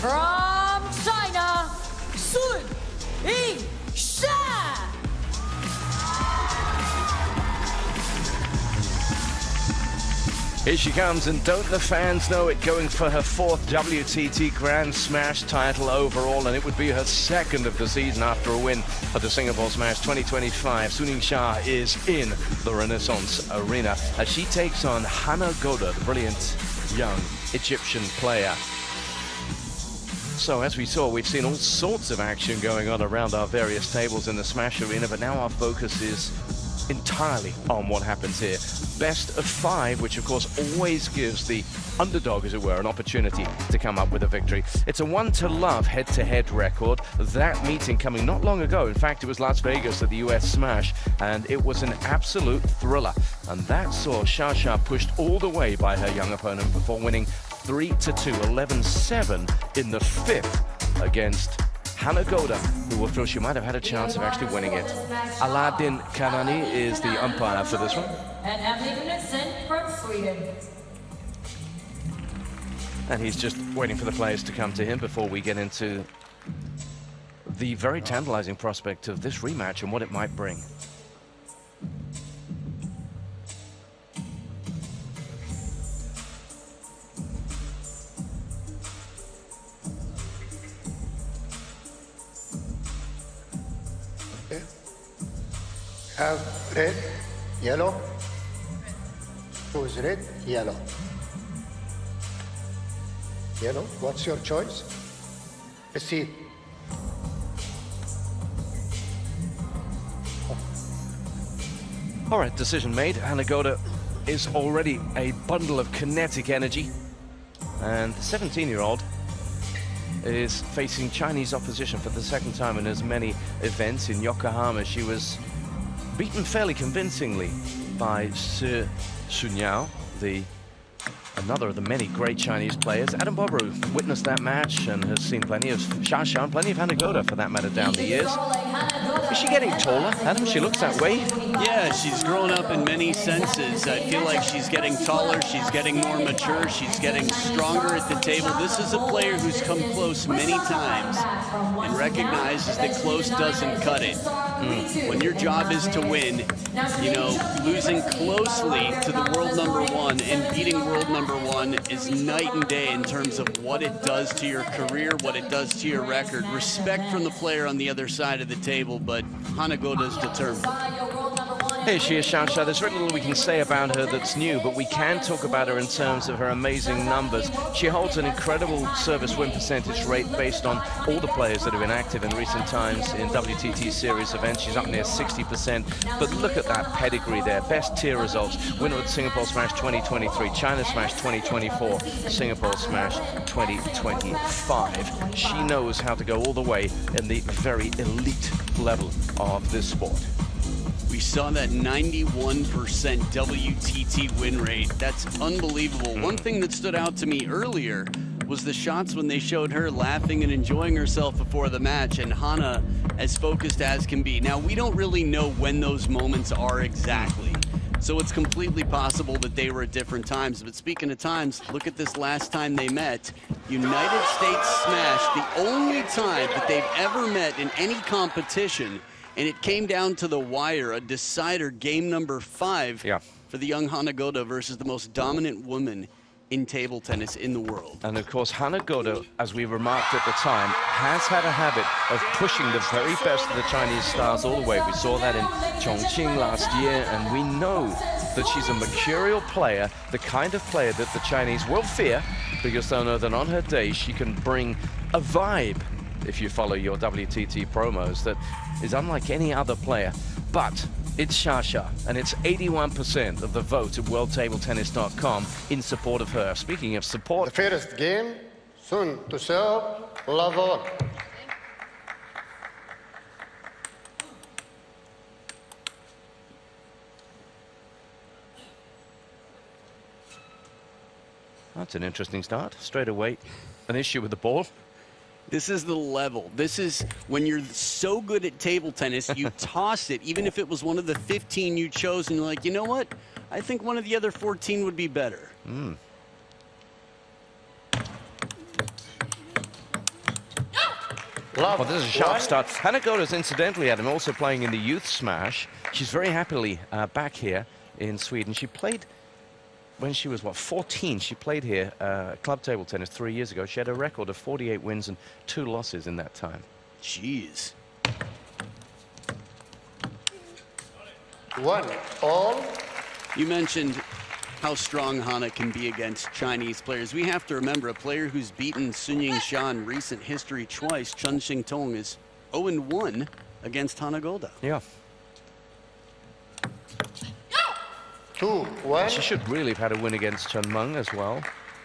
from China, Yingsha. Here she comes, and don't the fans know it, going for her 4th WTT Grand Smash title overall, and it would be her 2nd of the season after a win at the Singapore Smash 2025. Yingsha is in the Renaissance Arena as she takes on Hana Goda, the brilliant young Egyptian player. So as we saw, we've seen all sorts of action going on around our various tables in the Smash Arena, but now our focus is entirely on what happens here. Best of 5, which of course always gives the underdog, as it were, an opportunity to come up with a victory. It's a one-to-love head-to-head record. That meeting coming not long ago. In fact, it was Las Vegas at the US Smash, and it was an absolute thriller. And that saw Yingsha pushed all the way by her young opponent before winning 3-2, 11-7 in the 5th against Hana Goda, who will feel she might have had a chance of actually winning it. Aladdin Kanani is the umpire for this one. And Emily Knudsen from Sweden. And he's just waiting for the players to come to him before we get into the very tantalizing prospect of this rematch and what it might bring. Have red, yellow. Choose red, yellow. Yellow, what's your choice? Proceed. All right, decision made. Hana Goda is already a bundle of kinetic energy, and the 17-year-old is facing Chinese opposition for the 2nd time in as many events. In Yokohama, she was beaten fairly convincingly by Si Sunyao, another of the many great Chinese players. Adam Bobru witnessed that match and has seen plenty of Yingsha and plenty of Hana Goda, for that matter, down the years. Is she getting taller, Adam? She looks that way. Yeah, she's grown up in many senses. I feel like she's getting taller, she's getting more mature, she's getting stronger at the table. This is a player who's come close many times and recognizes that close doesn't cut it. When your job is to win, you know, losing closely to the world #1 and beating world #1 is night and day in terms of what it does to your career, what it does to your record. Respect from the player on the other side of the table, but Hana Goda is determined. Here she is, Yingsha. There's very little we can say about her that's new, but we can talk about her in terms of her amazing numbers. She holds an incredible service win percentage rate based on all the players that have been active in recent times in WTT series events. She's up near 60%, but look at that pedigree there. Best tier results. Winner of Singapore Smash 2023, China Smash 2024, Singapore Smash 2025. She knows how to go all the way in the very elite level of this sport. We saw that 91% WTT win rate. That's unbelievable. One thing that stood out to me earlier was the shots when they showed her laughing and enjoying herself before the match, and Hana as focused as can be. Now, we don't really know when those moments are exactly, so it's completely possible that they were at different times. But speaking of times, look at this last time they met. United States Smash, the only time that they've ever met in any competition, and it came down to the wire, a decider, game #5 for the young Hana Goda versus the most dominant woman in table tennis in the world. And of course, Hana Goda, as we remarked at the time, has had a habit of pushing the very best of the Chinese stars all the way. We saw that in Chongqing last year, and we know that she's a mercurial player, the kind of player that the Chinese will fear, because they'll know that on her day she can bring a vibe, if you follow your WTT promos, that is unlike any other player. But it's Yingsha, and it's 81% of the vote at worldtabletennis.com in support of her. Speaking of support, The first game, soon to serve, level. that's an interesting start. Straight away, an issue with the ball. This is the level. This is when you're so good at table tennis, you toss it, even if it was one of the 15 you chose, and you're like, you know what? I think one of the other 14 would be better. Love. Well, this is a sharp One. start. Hana Goda is incidentally, Adam, also playing in the Youth Smash. She's very happily back here in Sweden. She played when she was, what, 14. She played here club table tennis 3 years ago. She had a record of 48 wins and 2 losses in that time. Jeez. 1 all. You mentioned how strong Hana can be against Chinese players. We have to remember a player who's beaten Yingsha in recent history twice, Chen Xingtong, is 0-1 against Hana Goda. Yeah. 2-1. She should really have had a win against Chen Meng as well,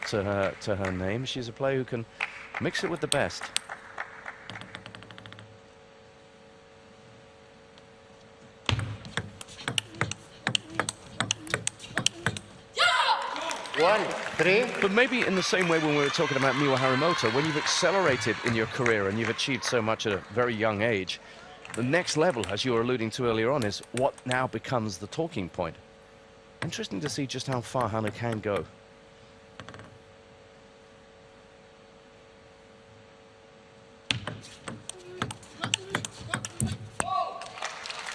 to her name. She's a player who can mix it with the best. One, 3. But maybe in the same way when we were talking about Miwa Harimoto, when you've accelerated in your career and you've achieved so much at a very young age, the next level, as you were alluding to earlier on, is what now becomes the talking point. Interesting to see just how far Hana can go.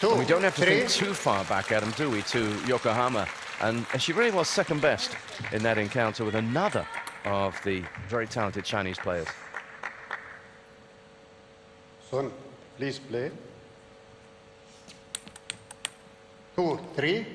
And we don't have to think too far back, Adam, do we, to Yokohama? And she really was second best in that encounter with another of the very talented Chinese players. Son, please play. 2, 3.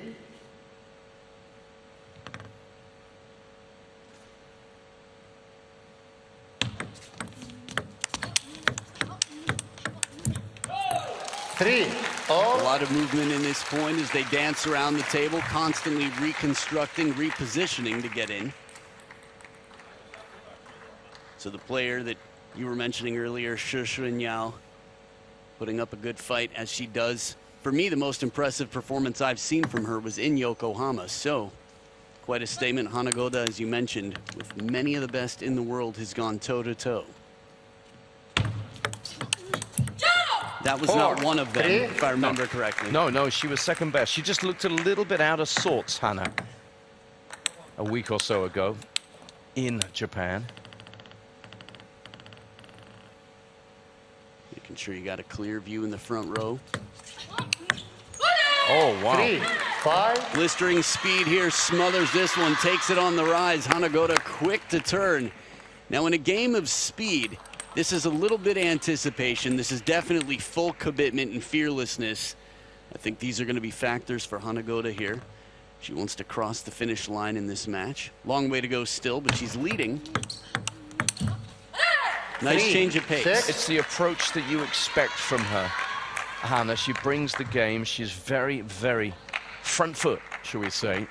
A lot of movement in this point as they dance around the table, constantly reconstructing, repositioning to get in. So the player that you were mentioning earlier, Shi Yao, putting up a good fight as she does. For me, the most impressive performance I've seen from her was in Yokohama. So quite a statement. Hana Goda, as you mentioned, with many of the best in the world, has gone toe-to-toe. That was not one of them, if I remember correctly. No, she was second best. She just looked a little bit out of sorts, Hana, a week or so ago in Japan. Making sure you got a clear view in the front row. Oh, wow. 3, 5. Blistering speed here, smothers this one, takes it on the rise. Hana Goda quick to turn. Now in a game of speed, this is a little bit of anticipation. This is definitely full commitment and fearlessness. I think these are going to be factors for Hana Goda here. She wants to cross the finish line in this match. Long way to go still, but she's leading. Nice change of pace. It's the approach that you expect from her, Hana. She brings the game. She's very, very front foot, shall we say.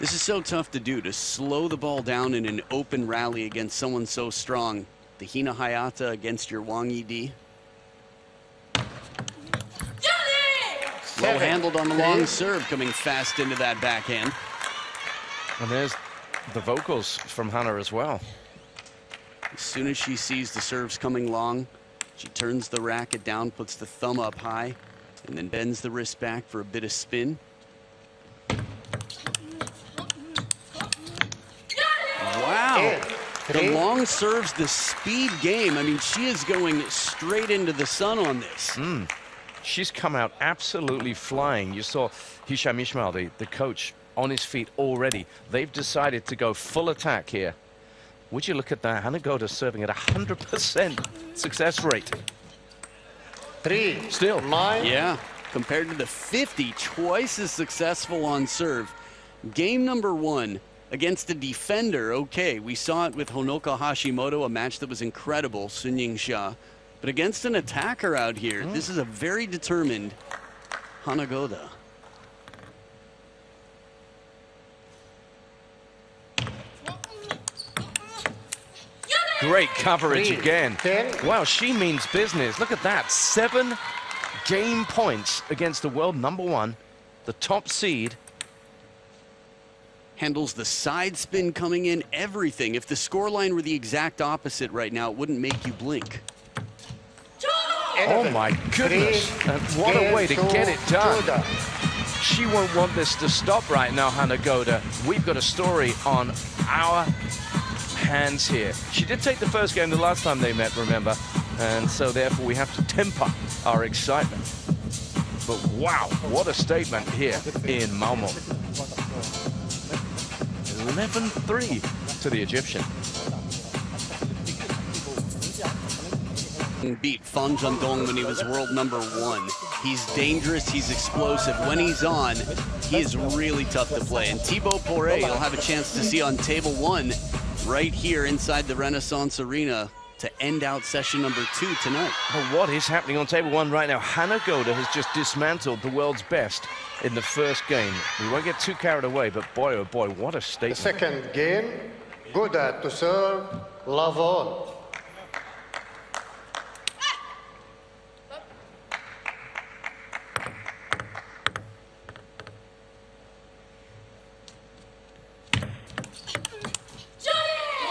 This is so tough to do, to slow the ball down in an open rally against someone so strong. The Hina Hayata against your Wang Yidi. Well handled on the long serve, coming fast into that backhand. And there's the vocals from Hana as well. As soon as she sees the serves coming long, she turns the racket down, puts the thumb up high, and then bends the wrist back for a bit of spin. Wow. The long serves, the speed game. I mean, she is going straight into the sun on this. She's come out absolutely flying. You saw Hisham Ismail, the coach, on his feet already. They've decided to go full attack here. Would you look at that? Hana Goda serving at 100% success rate. 3. Still. 9. Yeah, compared to the 50, twice as successful on serve. Game number 1. Against a defender, okay, we saw it with Honoka Hashimoto, a match that was incredible, Sun Yingsha. But against an attacker out here, this is a very determined Hana Goda. Great coverage 3, again. 10. Wow, she means business. Look at that. 7 game points against the world #1, the top seed. Handles the side spin coming in, everything. If the scoreline were the exact opposite right now, it wouldn't make you blink. Oh my goodness. And what a way to get it done. She won't want this to stop right now, Hana Goda. We've got a story on our hands here. She did take the first game the last time they met, remember? And so therefore we have to temper our excitement. But wow, what a statement here in Malmo. 11-3 to the Egyptian. Beat Fan Zhendong when he was world #1. He's dangerous, he's explosive. When he's on, he is really tough to play. And Thibaut Poré, you'll have a chance to see on table 1 right here inside the Renaissance Arena to end out session #2 tonight. But what is happening on table 1 right now? Hana Goda has just dismantled the world's best in the first game. We won't get too carried away, but boy, oh boy, what a The statement. second game, Goda to serve, love all.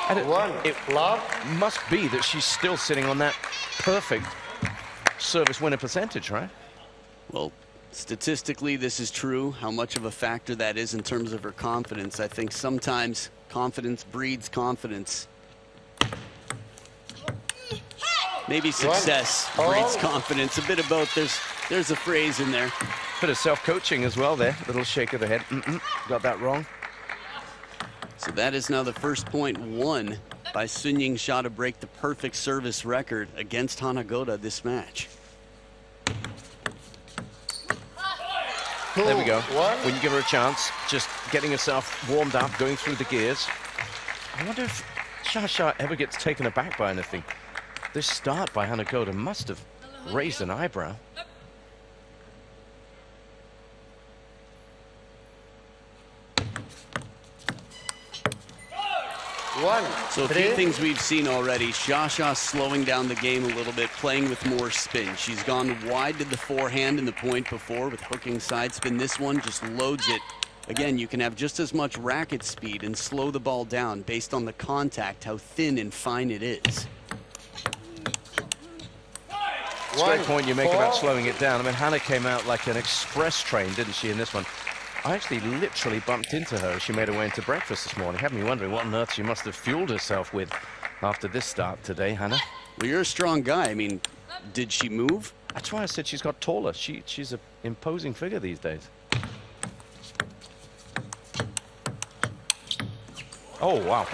And it Love. must be that she's still sitting on that perfect service winner percentage, right? Well, statistically, this is true. How much of a factor that is in terms of her confidence. I think sometimes confidence breeds confidence. Maybe success breeds confidence. A bit of both. There's a phrase in there. Bit of self-coaching as well there. Little shake of the head. Got that wrong. So that is now the first point won by Yingsha to break the perfect service record against Hana Goda this match. There we go. One. When you give her a chance, just getting herself warmed up, going through the gears. I wonder if Shasha ever gets taken aback by anything. This start by Hana Goda must have raised an eyebrow. So a few things we've seen already. Shasha slowing down the game a little bit, playing with more spin. She's gone wide to the forehand in the point before with hooking side spin. This one just loads it. Again, you can have just as much racket speed and slow the ball down based on the contact, how thin and fine it is. It's a great point you make about slowing it down. I mean, Hana came out like an express train, didn't she, in this one? I actually literally bumped into her as she made her way into breakfast this morning. Had me wondering what on earth she must have fueled herself with after this start today, Hana. Well, you're a strong guy. I mean, did she move? That's why I said she's got taller. She's an imposing figure these days. Oh, wow.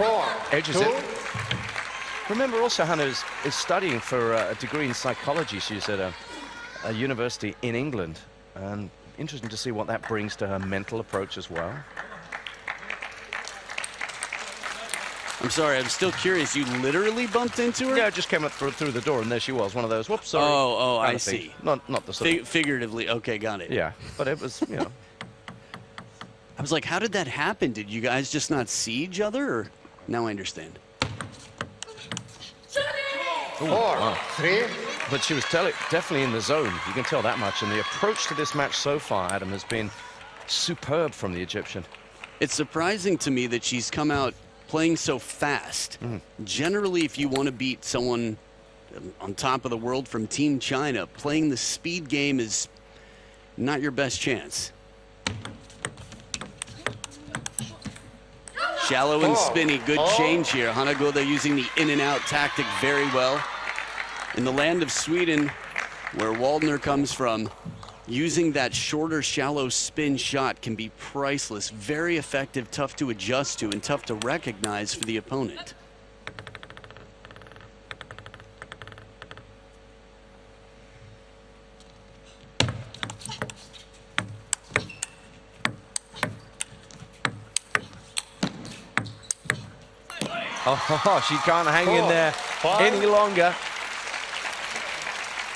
Edges it. Remember also, Hana is studying for a degree in psychology. She's at a university in England. And interesting to see what that brings to her mental approach as well. I'm sorry, I'm still curious. You literally bumped into her? Yeah, I just came up through the door, and there she was. One of those, whoops, sorry. Oh, I see. Not the sort of... Figuratively, okay, got it. Yeah, but it was, you know. I was like, how did that happen? Did you guys just not see each other? Or... Now I understand. 4-3. But she was definitely in the zone. You can tell that much. And the approach to this match so far, Adam, has been superb from the Egyptian. It's surprising to me that she's come out playing so fast. Generally, if you want to beat someone on top of the world from Team China, playing the speed game is not your best chance. Shallow and spinny, good change here. Hana Goda using the in and out tactic very well. In the land of Sweden, where Waldner comes from, using that shorter, shallow spin shot can be priceless. Very effective, tough to adjust to, and tough to recognize for the opponent. Oh, she can't hang in there any longer.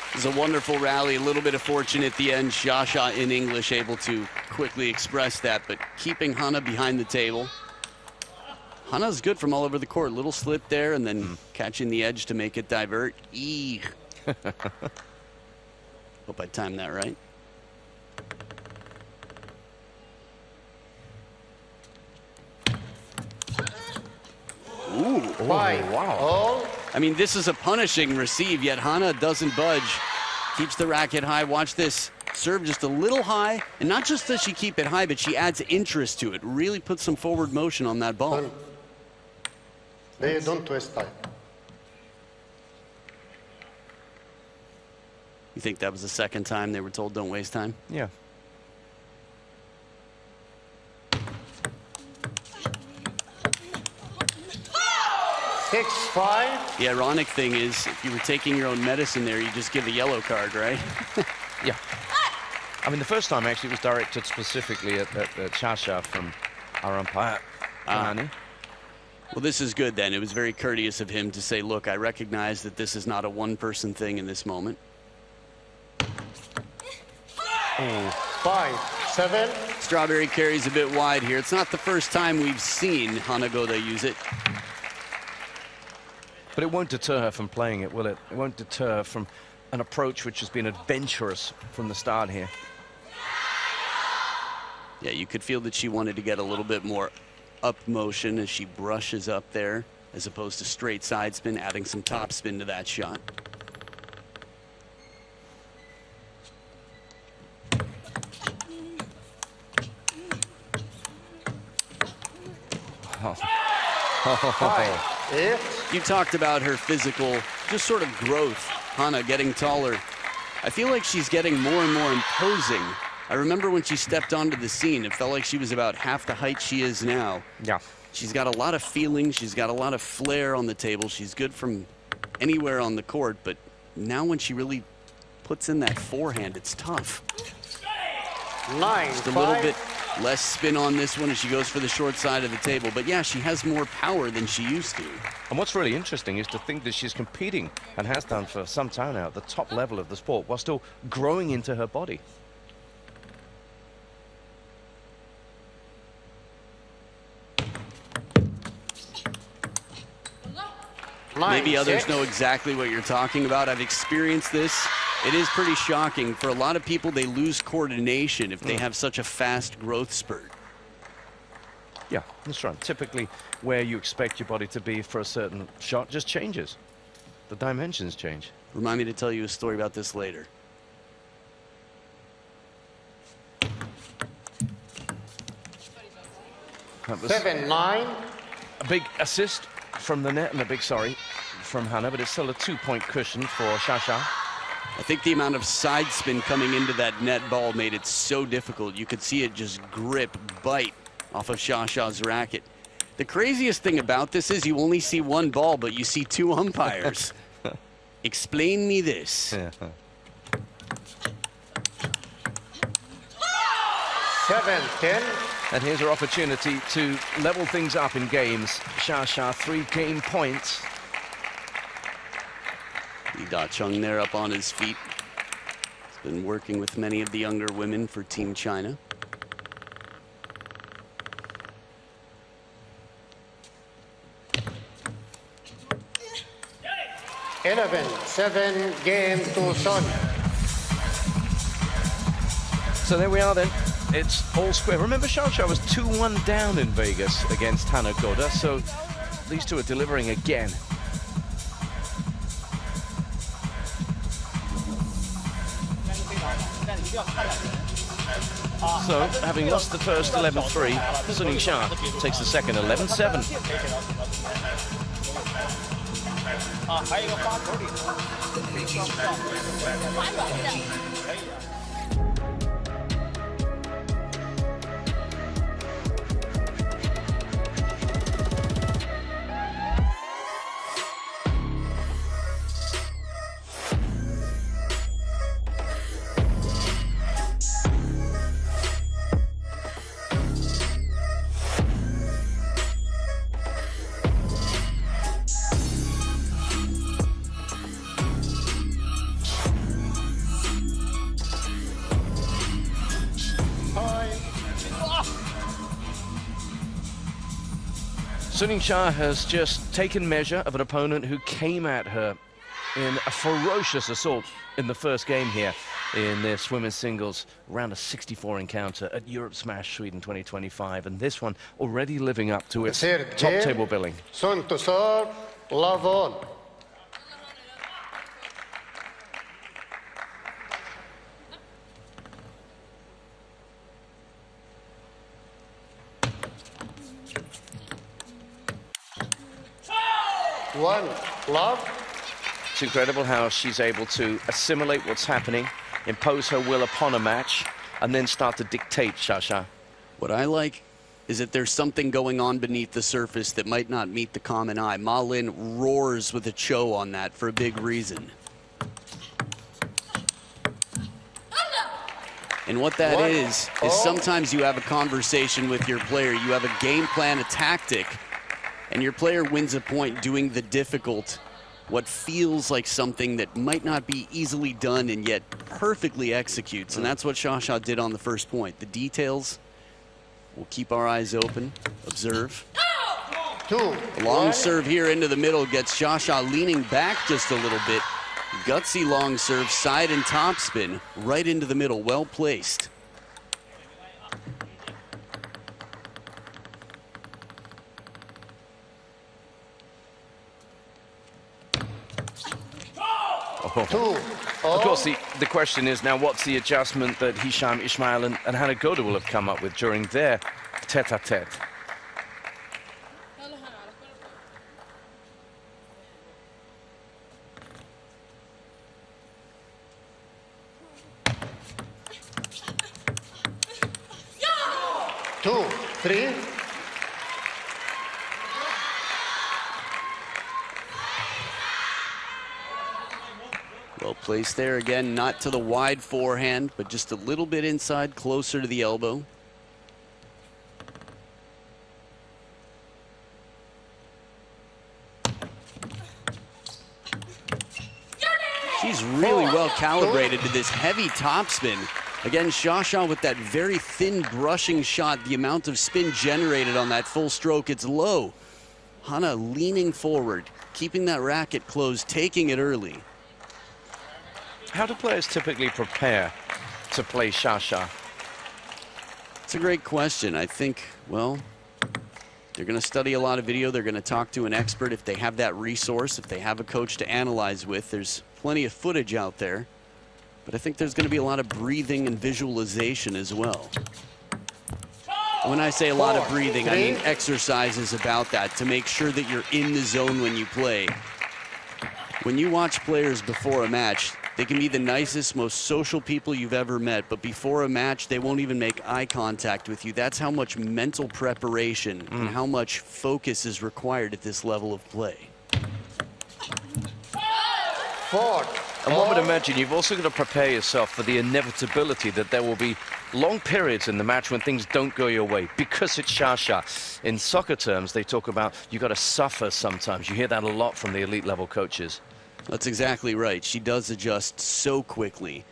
It was a wonderful rally, a little bit of fortune at the end. Shasha in English able to quickly express that, but keeping Hana behind the table. Hana's good from all over the court. Little slip there and then catching the edge to make it divert. Eek. Hope I timed that right. Ooh, wow. I mean, this is a punishing receive, yet Hana doesn't budge. Keeps the racket high. Watch this. Serve just a little high. And not just does she keep it high, but she adds interest to it. Really puts some forward motion on that ball. They don't waste time. You think that was the second time they were told don't waste time? Yeah. Six, 5. The ironic thing is, if you were taking your own medicine there, you just give a yellow card, right? Yeah. I mean, the first time actually was directed specifically at Shasha from our umpire, Hani. Well, this is good then. It was very courteous of him to say, look, I recognize that this is not a one-person thing in this moment. 5, 7. Strawberry carries a bit wide here. It's not the first time we've seen Hana Goda use it. But it won't deter her from playing it, will it? It won't deter her from an approach which has been adventurous from the start here. Yeah, you could feel that she wanted to get a little bit more up motion as she brushes up there, as opposed to straight side spin, adding some top spin to that shot. Five, 8. You talked about her physical, just sort of growth, Hana getting taller. I feel like she's getting more and more imposing. I remember when she stepped onto the scene, it felt like she was about half the height she is now. Yeah. She's got a lot of feeling, she's got a lot of flair on the table. She's good from anywhere on the court, but now when she really puts in that forehand, it's tough. 9, Just a 5. little bit less spin on this one as she goes for the short side of the table. But yeah, she has more power than she used to. And what's really interesting is to think that she's competing, and has done for some time now, at the top level of the sport, while still growing into her body. Maybe others 6. know exactly what you're talking about. I've experienced this. It is pretty shocking. For a lot of people, they lose coordination if they have such a fast growth spurt. Yeah, that's right. Typically, where you expect your body to be for a certain shot just changes. The dimensions change. Remind me to tell you a story about this later. That was 7, 9. a big assist from the net and a big sorry from Hana, but it's still a 2-point cushion for Shasha. I think the amount of side spin coming into that net ball made it so difficult. You could see it just grip, bite off of Shasha's racket. The craziest thing about this is you only see one ball, but you see two umpires. Explain me this. 7, 10. And here's her opportunity to level things up in games. Shasha, 3 game points. Lee Da-chung there up on his feet. He's been working with many of the younger women for Team China. Eleven, 7 game to Son. So there we are then. It's all square. Remember, Shasha was 2-1 down in Vegas against Hana Goda, so these two are delivering again. So, having lost the first 11-3, Yingsha takes the second 11-7. Yingsha has just taken measure of an opponent who came at her in a ferocious assault in the first game here in this women's singles round of 64 encounter at Europe Smash Sweden 2025, and this one already living up to its top table billing. Son to serve, love on. One, love. It's incredible how she's able to assimilate what's happening, impose her will upon a match, and then start to dictate, Shasha. What I like is that there's something going on beneath the surface that might not meet the common eye. Ma Lin roars with a cho on that for a big reason. And what that is sometimes you have a conversation with your player. You have a game plan, a tactic, and your player wins a point doing the difficult, what feels like something that might not be easily done and yet perfectly executes. And that's what Shasha did on the first point. The details, we'll keep our eyes open, observe. A long serve here into the middle gets Shasha leaning back just a little bit. Gutsy long serve, side and top spin, right into the middle, well placed. Of course, the question is now, what's the adjustment that Hisham Ismail and Hana Goda will have come up with during their tete-a-tete? Two, three. Well placed there again, not to the wide forehand, but just a little bit inside, closer to the elbow. She's really well calibrated to this heavy topspin. Again, Shasha with that very thin brushing shot, the amount of spin generated on that full stroke, it's low. Hana leaning forward, keeping that racket closed, taking it early. How do players typically prepare to play Shasha? It's a great question. I think, well, they're going to study a lot of video. They're going to talk to an expert if they have that resource, if they have a coach to analyze with. There's plenty of footage out there. But I think there's going to be a lot of breathing and visualization as well. When I say a lot of breathing, I mean exercises about that to make sure that you're in the zone when you play. When you watch players before a match, they can be the nicest, most social people you've ever met, but before a match, they won't even make eye contact with you. That's how much mental preparation and how much focus is required at this level of play. And one would imagine you've also got to prepare yourself for the inevitability that there will be long periods in the match when things don't go your way, because it's Shasha. In soccer terms, they talk about you got to suffer sometimes. You hear that a lot from the elite level coaches. That's exactly right. She does adjust so quickly.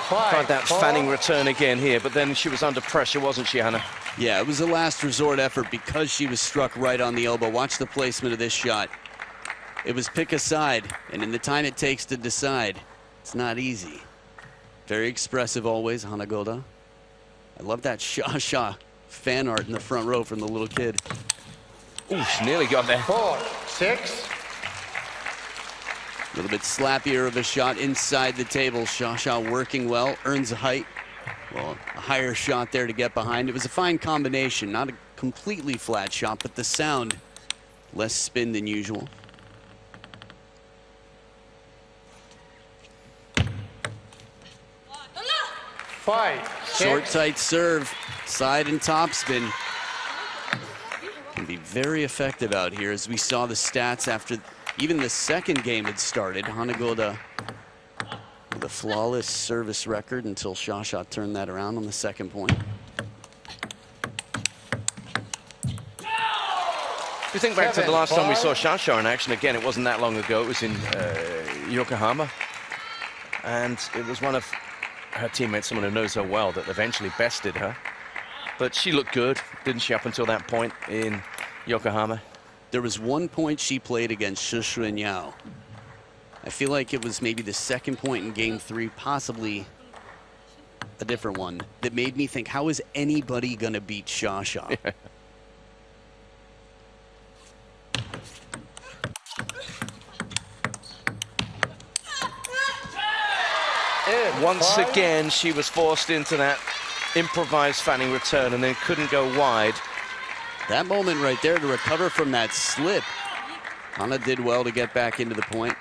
Tried that fanning return again here, but then she was under pressure, wasn't she, Hana? Yeah, it was a last resort effort because she was struck right on the elbow. Watch the placement of this shot. It was pick a side, and in the time it takes to decide, it's not easy. Very expressive always, Hana Goda. I love that Shasha fan art in the front row from the little kid. Ooh, she nearly got there. 4, 6. A little bit slappier of a shot inside the table. Shasha working well, earns a height. Well, a higher shot there to get behind. It was a fine combination, not a completely flat shot, but the sound, less spin than usual. Short, tight serve, side and top spin. Can be very effective out here, as we saw the stats after even the second game had started. Hana Goda with a flawless service record until Shasha turned that around on the second point. If you think back to the last time we saw Shasha in action, again, it wasn't that long ago. It was in Yokohama. And it was one of her teammates, someone who knows her well, that eventually bested her. But she looked good, didn't she, up until that point in Yokohama? There was one point she played against Shushun Yao. I feel like it was maybe the second point in game 3, possibly a different one, that made me think, how is anybody going to beat Shasha? Once again, she was forced into that improvised fanning return and then couldn't go wide. That moment right there to recover from that slip. Hana did well to get back into the point.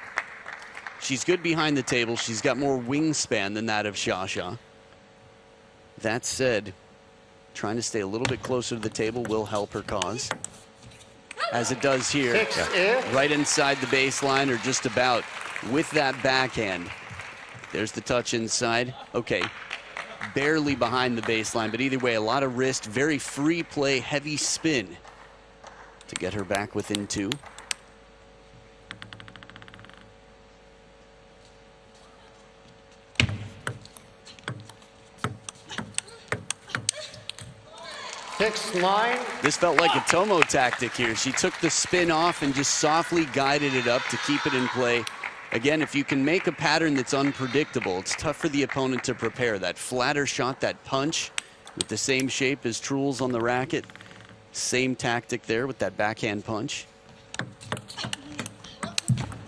She's good behind the table. She's got more wingspan than that of Sasha. That said, trying to stay a little bit closer to the table will help her cause. As it does here, right inside the baseline or just about with that backhand. There's the touch inside. Okay, barely behind the baseline, but either way, a lot of wrist, very free play, heavy spin to get her back within 2. This felt like a Tomo tactic here. She took the spin off and just softly guided it up to keep it in play. Again, if you can make a pattern that's unpredictable, it's tough for the opponent to prepare. That flatter shot, that punch with the same shape as Truls on the racket. Same tactic there with that backhand punch.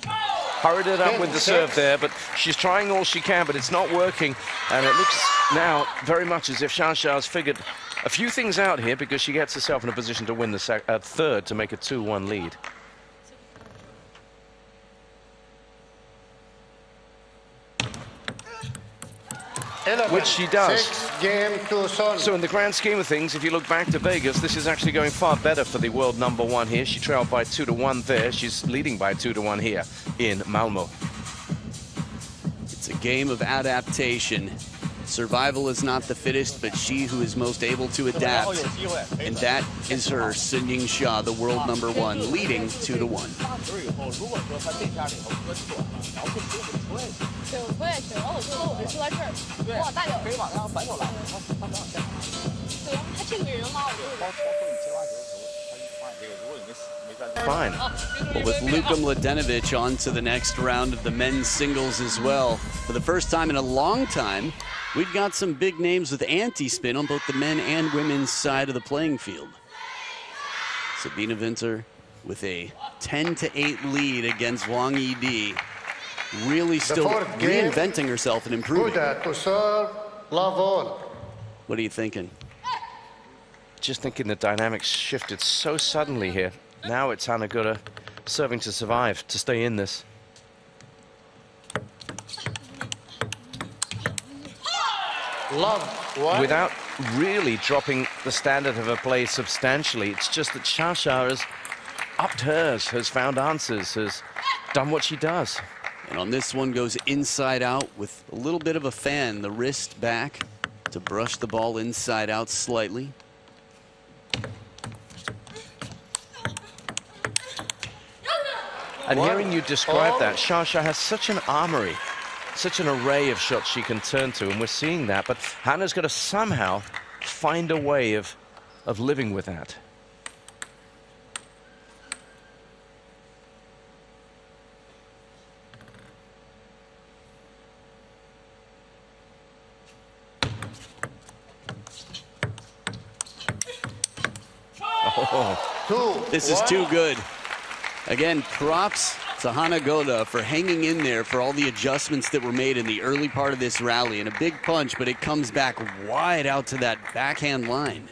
Hurried it up with the serve there, but she's trying all she can, but it's not working. And it looks now very much as if Sasha has figured a few things out here, because she gets herself in a position to win the third to make a 2-1 lead. Which she does. So in the grand scheme of things, if you look back to Vegas, this is actually going far better for the world #1 here. She trailed by 2-1 there. She's leading by 2-1 here in Malmo. It's a game of adaptation. Survival is not the fittest, but she who is most able to adapt. And that is her, Yingsha, the world #1, leading 2-1. Fine. Well, with Luka Mladenovic on to the next round of the men's singles as well. For the first time in a long time, we've got some big names with anti-spin on both the men and women's side of the playing field. Sabina Winter with a 10-8 lead against Wang Yidi. Really still reinventing herself and improving. What are you thinking? Just thinking the dynamics shifted so suddenly here. Now it's Hana Goda serving to survive, to stay in this. Without really dropping the standard of her play substantially. It's just that Sasha has upped hers, has found answers, has done what she does. And on this one goes inside out with a little bit of a fan, the wrist back to brush the ball inside out slightly. And hearing you describe that, Sasha has such an armory, such an array of shots she can turn to, and we're seeing that. But Hana's got to somehow find a way of living with that. Oh, this is too good. Again, props to Hana Goda for hanging in there for all the adjustments that were made in the early part of this rally. And a big punch, but it comes back wide out to that backhand line.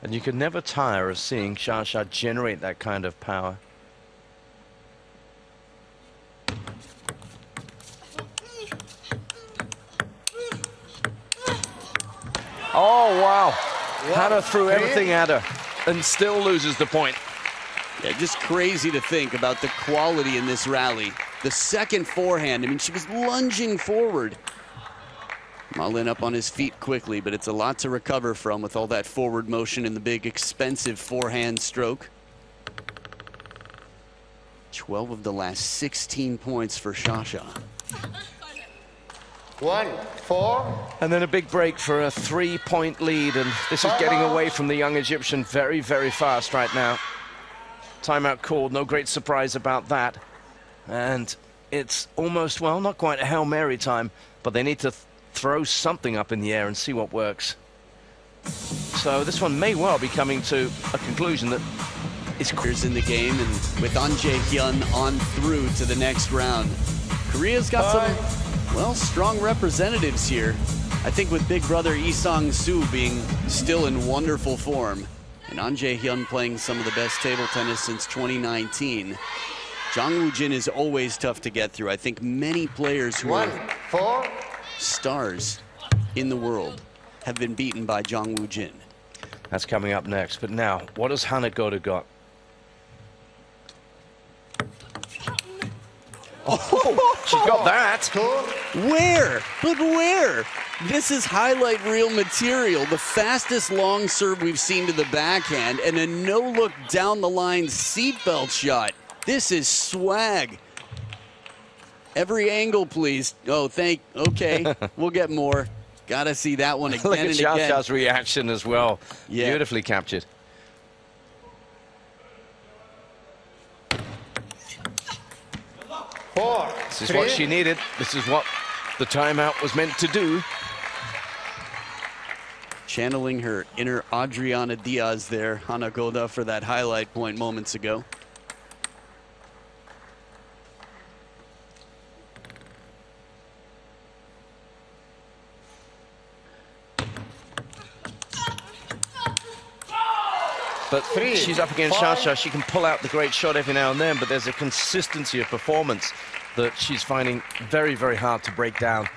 And you can never tire of seeing Sasha generate that kind of power. Oh, wow. Hana threw everything at her and still loses the point. Yeah, just crazy to think about the quality in this rally. The second forehand, I mean, she was lunging forward. Malin up on his feet quickly, but it's a lot to recover from with all that forward motion and the big, expensive forehand stroke. 12 of the last 16 points for Sasha. 1-4. And then a big break for a 3-point lead, and this is getting away from the young Egyptian very, very fast right now. Timeout called, no great surprise about that. And it's almost, well, not quite a Hail Mary time, but they need to throw something up in the air and see what works. So this one may well be coming to a conclusion that is in the game, and with An Jae-hyun on through to the next round. Korea's got some Well, strong representatives here. I think with big brother Lee Sang-soo being still in wonderful form, and An Jae-hyun playing some of the best table tennis since 2019, Jang Woo-jin is always tough to get through. I think many players who are stars in the world have been beaten by Jang Woo-jin. That's coming up next. But now, what has Hana Goda got? Oh, she got that. Where? But where? This is highlight reel material. The fastest long serve we've seen to the backhand and a no-look down the line seatbelt shot. This is swag. Every angle, please. Oh, okay, we'll get more. Gotta see that one again. Look at and again. Xiaoxiao's reaction as well. Yeah. Beautifully captured. This is what she needed. This is what the timeout was meant to do. Channeling her inner Adriana Diaz there, Hana Goda, for that highlight point moments ago. But she's up against Xiaoxia. She can pull out the great shot every now and then, but there's a consistency of performance that she's finding very, very hard to break down.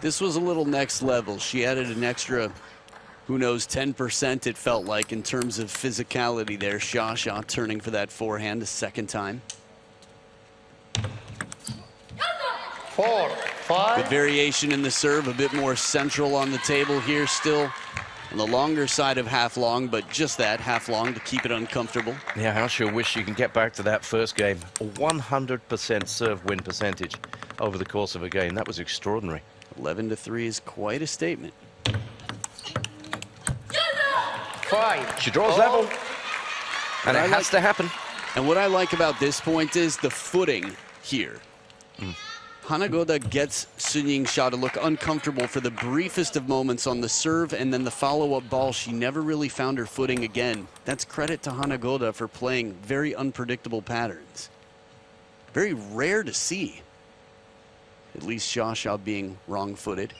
This was a little next level. She added an extra, who knows, 10% it felt like in terms of physicality there. Xiaoxia turning for that forehand a second time. 4, 5. Good variation in the serve, a bit more central on the table here still. On the longer side of half long, but just that, half long to keep it uncomfortable. Yeah, how she'll wish she can get back to that first game. A 100% serve win percentage over the course of a game. That was extraordinary. 11-3 is quite a statement. 5. She draws level, and it has to happen. And what I like about this point is the footing here. Hana Goda gets Sun Yingsha to look uncomfortable for the briefest of moments on the serve, and then the follow-up ball, she never really found her footing again. That's credit to Hana Goda for playing very unpredictable patterns. Very rare to see. At least Xiaoxia being wrong-footed.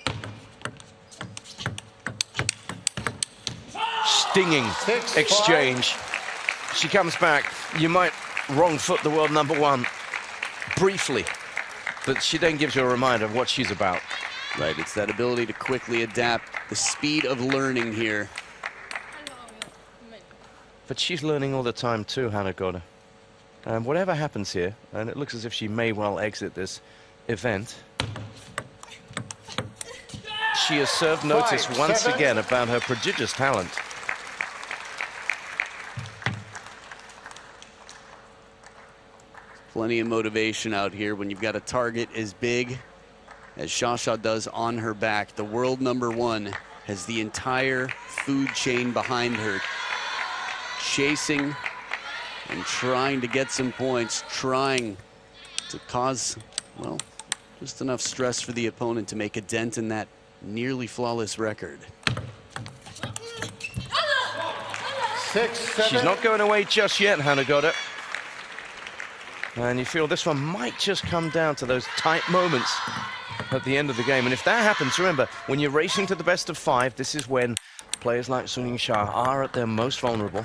Stinging exchange. She comes back. You might wrong foot the world number one briefly, but she then gives you a reminder of what she's about. Right, it's that ability to quickly adapt, the speed of learning here. But she's learning all the time too, Hana Goda. And whatever happens here, and it looks as if she may well exit this event, she has served notice once again about her prodigious talent. Plenty of motivation out here when you've got a target as big as Xiaoxia does on her back. The world number one has the entire food chain behind her, chasing and trying to get some points, trying to cause, well, just enough stress for the opponent to make a dent in that nearly flawless record. 6, 7. She's not going away just yet, Hana Goda. And you feel this one might just come down to those tight moments at the end of the game. And if that happens, remember, when you're racing to the best of 5, this is when players like Sun Yingsha are at their most vulnerable.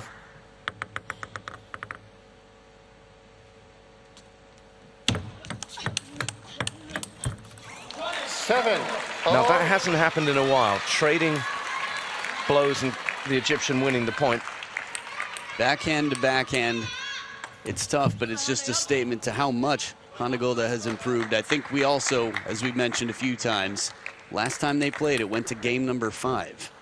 Now, that hasn't happened in a while. Trading blows and the Egyptian winning the point. Backhand to backhand. It's tough, but it's just a statement to how much Hana Goda has improved. I think we also, as we've mentioned a few times, last time they played, it went to game number 5.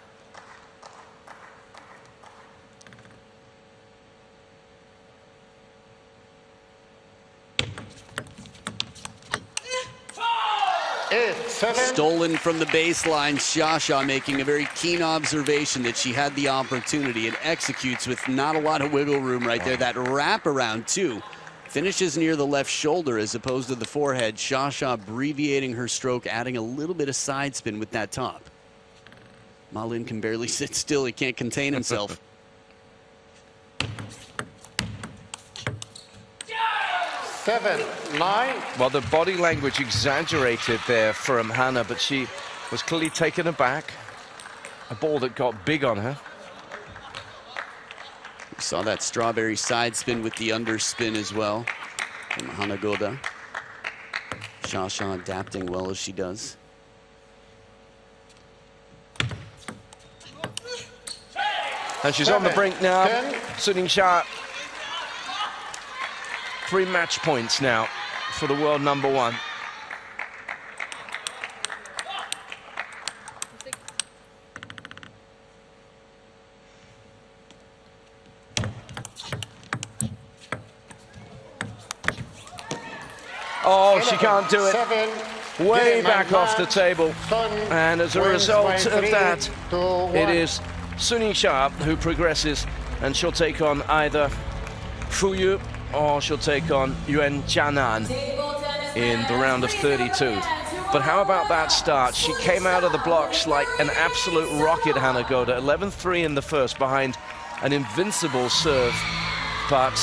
Stolen from the baseline. Xiaoxia making a very keen observation that she had the opportunity and executes with not a lot of wiggle room right there. That wraparound, too, finishes near the left shoulder as opposed to the forehead. Xiaoxia abbreviating her stroke, adding a little bit of side spin with that top. Ma Lin can barely sit still. He can't contain himself. 7-9. Well, the body language exaggerated there from Hana, but she was clearly taken aback. A ball that got big on her. We saw that strawberry side spin with the underspin as well from Hana Goda. Shasha adapting well as she does. And she's on the brink now. 10. Yingsha. 3 match points now for the world #1. Oh, she can't do it. 7. Way Game back and off the match. table. Sun And as a wins result by of 3 that, to 1. it is Yingsha who progresses, and she'll take on either Fuyu or she'll take on Yuan Jianan in the round of 32. But how about that start? She came out of the blocks like an absolute rocket, Hana Goda. 11-3 in the first behind an invincible serve, but